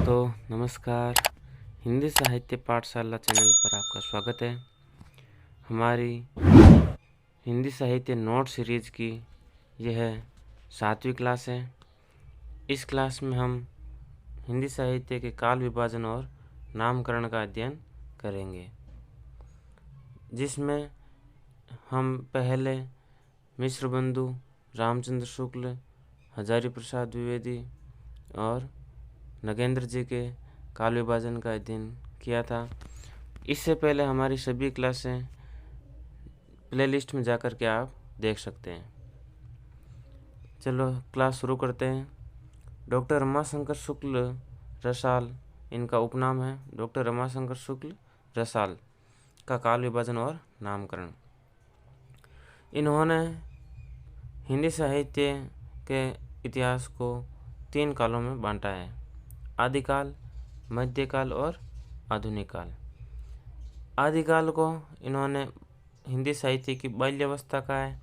नमस्कार। हिंदी साहित्य पाठशाला चैनल पर आपका स्वागत है। हमारी हिंदी साहित्य नोट सीरीज की यह 7वीं क्लास है। इस क्लास में हम हिंदी साहित्य के काल विभाजन और नामकरण का अध्ययन करेंगे, जिसमें हम पहले मिश्र बंधु, रामचंद्र शुक्ल, हजारी प्रसाद द्विवेदी और नगेंद्र जी के काल विभाजन का अध्ययन किया था। इससे पहले हमारी सभी क्लासें प्लेलिस्ट में जाकर के आप देख सकते हैं। चलो क्लास शुरू करते हैं। डॉक्टर रमाशंकर शुक्ल रसाल इनका उपनाम है। डॉक्टर रमाशंकर शुक्ल रसाल का काल विभाजन और नामकरण। इन्होंने हिंदी साहित्य के इतिहास को 3 कालों में बांटा है: आदिकाल, मध्यकाल और आधुनिक काल। आदिकाल को इन्होंने हिंदी साहित्य की बाल्यावस्था कहा है,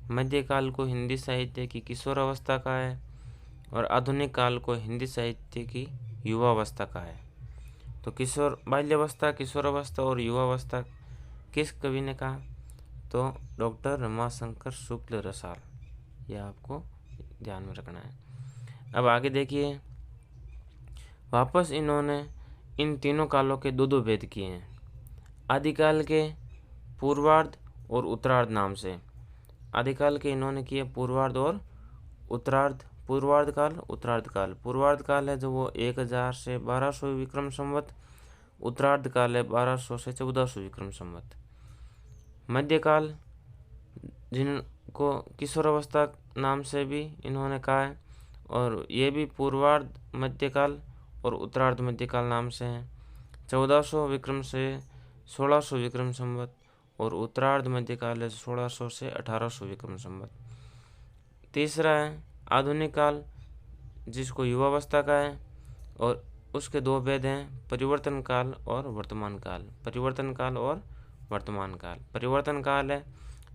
मध्यकाल को हिंदी साहित्य की किशोरावस्था कहा है और आधुनिक काल को हिंदी साहित्य की युवावस्था कहा है। तो बाल्यावस्था, किशोरावस्था और युवावस्था किस कवि ने कहा? तो डॉक्टर रमाशंकर शुक्ल रसाल। यह आपको ध्यान में रखना है। अब आगे देखिए, वापस इन्होंने इन तीनों कालों के दो भेद किए हैं। आदिकाल के पूर्वार्ध और उत्तरार्ध नाम से। आदिकाल के इन्होंने किए पूर्वार्ध और उत्तरार्ध। पूर्वार्ध काल, उत्तरार्ध काल। पूर्वार्ध काल है जो वो 1000 से 1200 विक्रम संवत। उत्तरार्ध काल है 1200 से 1400 विक्रम संवत। मध्यकाल, जिनको किशोरावस्था नाम से भी इन्होंने कहा है, और ये भी पूर्वार्ध मध्यकाल और उत्तरार्ध मध्यकाल नाम से हैं। 1400 विक्रम से 1600 विक्रम संवत और उत्तरार्ध मध्यकाल है 1600 से 1800 विक्रम संवत। तीसरा है आधुनिक काल, जिसको युवावस्था का है, और उसके 2 भेद हैं: परिवर्तन काल और वर्तमान काल। परिवर्तन काल और वर्तमान काल। परिवर्तन काल है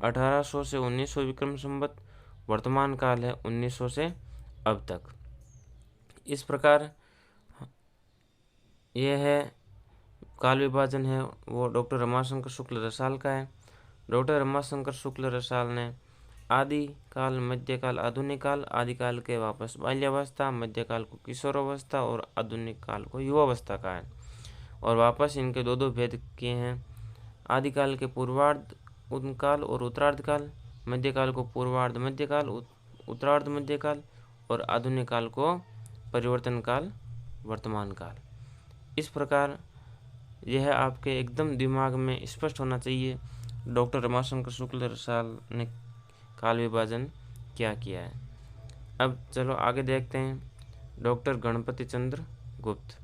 1800 से 1900 विक्रम संवत। वर्तमान काल है 1900 से अब तक। इस प्रकार यह है काल विभाजन है वो डॉक्टर रमाशंकर शुक्ल रसाल का है। डॉक्टर रमाशंकर शुक्ल रसाल ने आदि काल, मध्यकाल, आधुनिक काल, आदि काल के वापस बाल्यावस्था, मध्यकाल को किशोरावस्था और आधुनिक काल को युवावस्था का है, और वापस इनके दो भेद किए हैं: आदिकाल के पूर्वार्ध काल और उत्तरार्ध काल, मध्यकाल को पूर्वार्ध मध्यकाल, उत्तरार्ध मध्यकाल और आधुनिक काल को परिवर्तन काल, वर्तमान काल। इस प्रकार यह आपके एकदम दिमाग में स्पष्ट होना चाहिए डॉक्टर रमाशंकर शुक्ल रसाल ने काल विभाजन क्या किया है। अब चलो आगे देखते हैं डॉक्टर गणपति चंद्र गुप्त।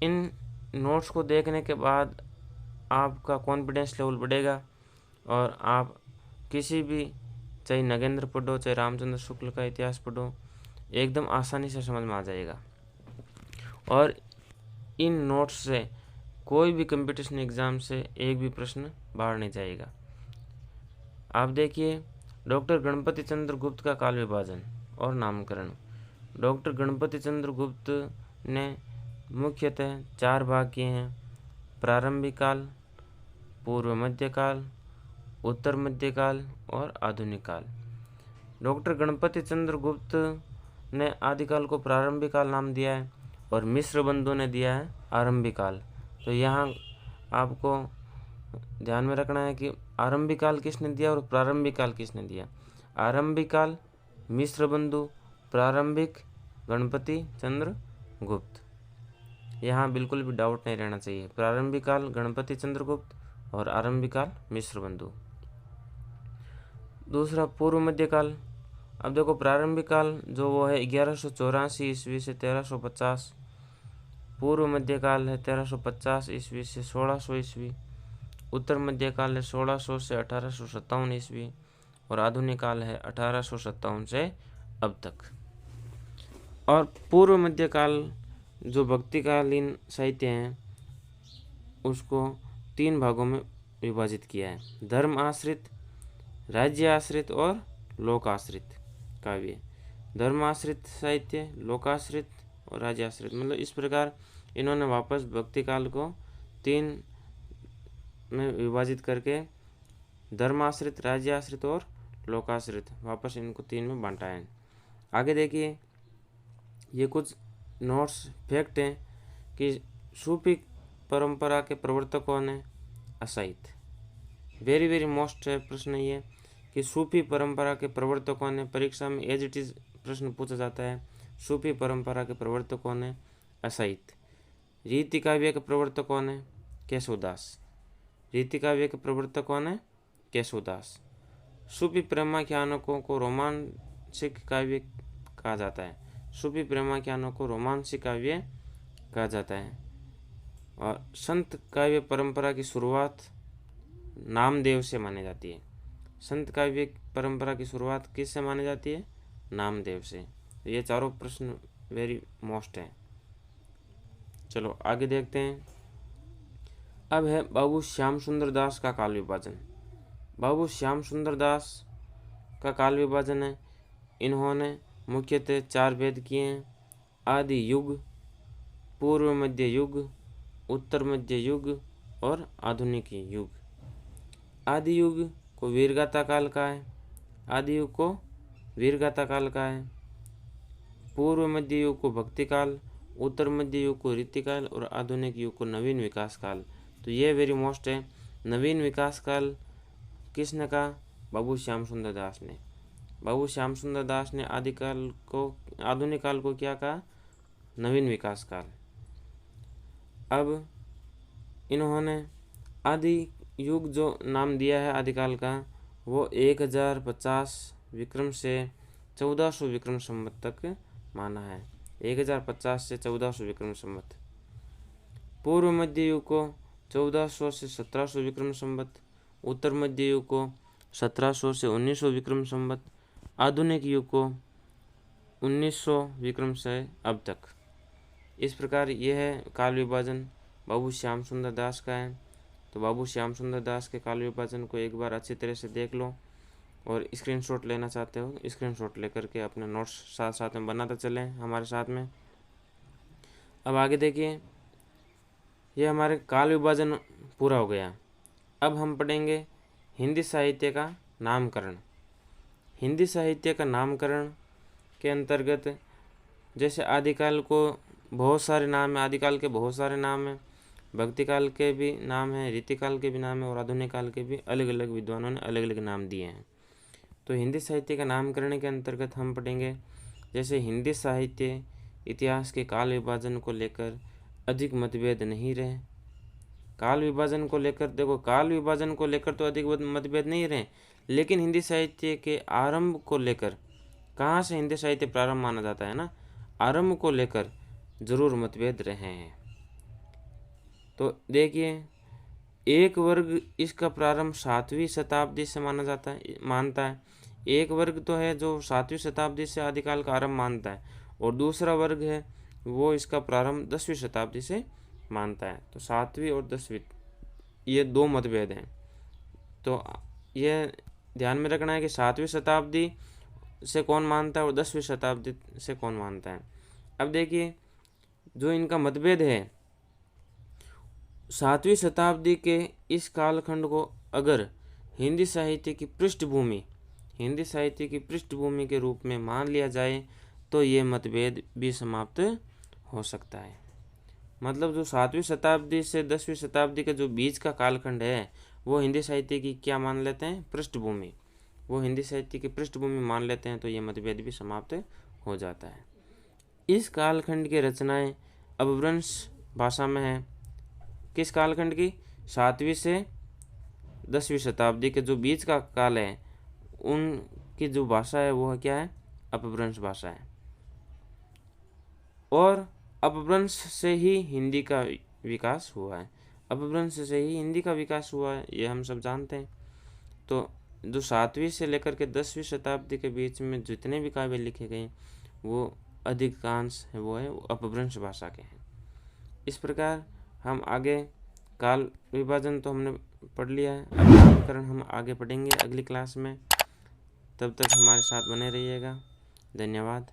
इन नोट्स को देखने के बाद आपका कॉन्फिडेंस लेवल बढ़ेगा और आप किसी भी, चाहे नगेंद्र पढ़ो चाहे रामचंद्र शुक्ल का इतिहास पढ़ो, एकदम आसानी से समझ में आ जाएगा। और इन नोट्स से कोई भी कंपटीशन एग्ज़ाम से एक भी प्रश्न बाहर नहीं जाएगा। आप देखिए डॉक्टर गणपति चंद्र गुप्त का काल विभाजन और नामकरण। डॉक्टर गणपति चंद्र गुप्त ने मुख्यतः 4 भाग किए हैं: प्रारंभिक काल, पूर्व मध्यकाल, उत्तर मध्यकाल और आधुनिक काल। डॉक्टर गणपति चंद्र गुप्त ने आदिकाल को प्रारंभिक काल नाम दिया है और मिश्र बंधु ने दिया है आरंभिक काल। तो यहाँ आपको ध्यान में रखना है कि आरंभिक काल किसने दिया और प्रारंभिक काल किसने दिया। आरंभिक काल मिश्र बंधु, प्रारंभिक गणपति चंद्र गुप्त। यहाँ बिल्कुल भी डाउट नहीं रहना चाहिए। प्रारंभिक काल गणपति चंद्र गुप्त और आरंभिक काल मिश्र बंधु। दूसरा पूर्व मध्यकाल। अब देखो प्रारंभिक काल जो वो है 1184 ईस्वी से 1350। पूर्व मध्यकाल है 1350 ईस्वी से 1600 ईस्वी। उत्तर मध्यकाल है 1600 से 1857 ईस्वी और आधुनिक काल है 1857 से अब तक। और पूर्व मध्यकाल जो भक्तिकालीन साहित्य हैं उसको 3 भागों में विभाजित किया है: धर्म आश्रित, राज्य आश्रित और लोक आश्रित काव्य। धर्म आश्रित साहित्य, लोक आश्रित और राज्य आश्रित। मतलब इस प्रकार इन्होंने वापस भक्ति काल को 3 में विभाजित करके धर्म आश्रित, राज्य आश्रित और लोकाश्रित वापस इनको 3 में बांटा है। आगे देखिए, ये कुछ नोट्स फैक्ट हैं कि सूफी परंपरा के प्रवर्तक कौन है? असाइद। वेरी वेरी मोस्ट है प्रश्न ये कि सूफी परंपरा के प्रवर्तक कौन है? परीक्षा में एज इट इज प्रश्न पूछा जाता है। सूफी परंपरा के प्रवर्तक कौन है? असाइद। रीति काव्य के प्रवर्तक कौन है? केशवदास। रीति काव्य के प्रवर्तक कौन है? केशवदास। सूफी प्रेमाख्यानकों को रोमांसिक काव्य कहा जाता है। सूफी प्रेमाख्यानों को रोमांसिक काव्य कहा जाता है। और संत काव्य परंपरा की शुरुआत नामदेव से मानी जाती है। संत काव्य परंपरा की शुरुआत किससे मानी जाती है? नामदेव से। ये चारों प्रश्न वेरी मोस्ट हैं। चलो आगे देखते हैं। अब है बाबू श्याम सुंदर दास का काल विभाजन। बाबू श्याम सुंदर दास का काल विभाजन है। इन्होंने मुख्यतः 4 भेद किए हैं: आदि युग, पूर्व मध्य युग, उत्तर मध्य युग और आधुनिक युग। आदि युग को वीरगाथा काल का है। आदि युग को वीरगाथा काल का है। पूर्व मध्य युग को भक्ति काल, उत्तर मध्य युग को रीति काल और आधुनिक युग को नवीन विकास काल। तो ये वेरी मोस्ट है। नवीन विकास काल किसने कहा? बाबू श्याम सुंदर दास ने। बाबू श्याम सुंदर दास ने आधुनिक काल को क्या कहा? नवीन विकास काल। अब इन्होंने आदि युग जो नाम दिया है आदिकाल का, वो 1050 विक्रम से 1400 विक्रम संवत तक माना है। 1050 से 1400 विक्रम संवत। पूर्व मध्य युग को 1400 से 1700 विक्रम संवत। उत्तर मध्य युग को 1700 से 1900 विक्रम संवत। आधुनिक युग को 1900 विक्रम से अब तक। इस प्रकार यह है काल विभाजन बाबू श्याम सुंदर दास का है। तो बाबू श्याम सुंदर दास के काल विभाजन को एक बार अच्छी तरह से देख लो, और स्क्रीनशॉट लेना चाहते हो स्क्रीनशॉट लेकर के अपने नोट्स साथ साथ में बनाते चलें हमारे साथ में। अब आगे देखिए, ये हमारे काल विभाजन पूरा हो गया। अब हम पढ़ेंगे हिंदी साहित्य का नामकरण। हिंदी साहित्य का नामकरण के अंतर्गत जैसे आदिकाल को बहुत सारे नाम हैं, आदिकाल के बहुत सारे नाम हैं, भक्ति काल के भी नाम हैं, रीति काल के भी नाम हैं और आधुनिक काल के भी अलग अलग विद्वानों ने अलग अलग नाम दिए हैं। तो हिंदी साहित्य का नामकरण के अंतर्गत हम पढ़ेंगे जैसे हिंदी साहित्य इतिहास के काल विभाजन को लेकर अधिक मतभेद नहीं रहे। काल विभाजन को लेकर देखो, काल विभाजन को लेकर तो अधिक मतभेद नहीं रहे, लेकिन हिंदी साहित्य के आरंभ को लेकर, कहाँ से हिंदी साहित्य प्रारंभ माना जाता है ना, आरंभ को लेकर जरूर मतभेद रहे हैं। तो देखिए, एक वर्ग इसका प्रारंभ 7वीं शताब्दी से मानता है। एक वर्ग तो है जो 7वीं शताब्दी से आदिकाल का आरंभ मानता है, और दूसरा वर्ग है वो इसका प्रारंभ 10वीं शताब्दी से मानता है। तो 7वीं और 10वीं ये 2 मतभेद हैं। तो ये ध्यान में रखना है कि 7वीं शताब्दी से कौन मानता है और 10वीं शताब्दी से कौन मानता है। अब देखिए, जो इनका मतभेद है, 7वीं शताब्दी के इस कालखंड को अगर हिंदी साहित्य की पृष्ठभूमि के रूप में मान लिया जाए तो ये मतभेद भी समाप्त हो सकता है। मतलब जो 7वीं शताब्दी से 10वीं शताब्दी के जो बीच का कालखंड है वो हिंदी साहित्य की क्या मान लेते हैं? पृष्ठभूमि। वो हिंदी साहित्य की पृष्ठभूमि मान लेते हैं तो ये मतभेद भी समाप्त हो जाता है। इस कालखंड की रचनाएं अपभ्रंश भाषा में है। किस कालखंड की? 7वीं से 10वीं शताब्दी के जो बीच का काल है उनकी जो भाषा है वो क्या है? अपभ्रंश भाषा है। और अपभ्रंश से ही हिंदी का विकास हुआ है। अपभ्रंश से ही हिंदी का विकास हुआ है, ये हम सब जानते हैं। तो जो 7वीं से लेकर के 10वीं शताब्दी के बीच में जितने भी काव्य लिखे गए वो अधिकांश है वो अपभ्रंश भाषा के हैं। इस प्रकार हम आगे काल विभाजन तो हमने पढ़ लिया है, अब नामकरण हम आगे पढ़ेंगे अगली क्लास में। तब तक हमारे साथ बने रहिएगा। धन्यवाद।